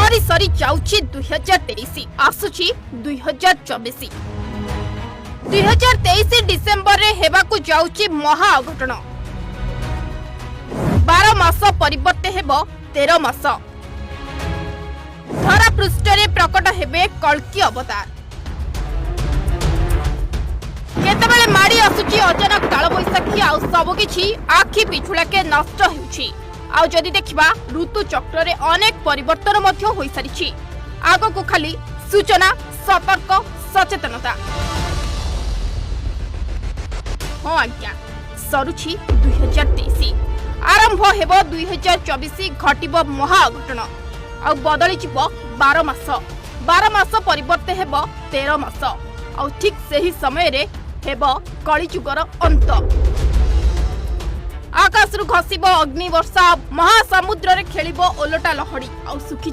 सरी सरी जाउछि 2023 आसुछि 2024 2023 डिसेंबर रे हेबाकु जाउछि महा अघटन 12 मास परिवर्ते हेबो 13 मास धरा पृष्ठ रे प्रकट हेबे कल्की अवतार केतबेले माड़ी आसुछि अचानक काल बैसाखी आ सब किछि आखि पिछुलाके नष्ट हेउछि आ जदि देखिबा ऋतु चक्र रे अनेक परिवर्तन मध्य होई सारिछि आगो को खाली सूचना सतर्क सचेतनता हां आज्ञा सरुछि 2023 आरंभ हेबो 2024 घटिबो महा घटना आ बदली जिवो 12 मास परिवर्ते हेबो 13 मास आ ठीक सही समय रे हेबो कली जुगर अंत आकाश घसीब अग्नि वर्षा महासमुद्र रे खेलिबो ओलटा लहड़ी आ सुखी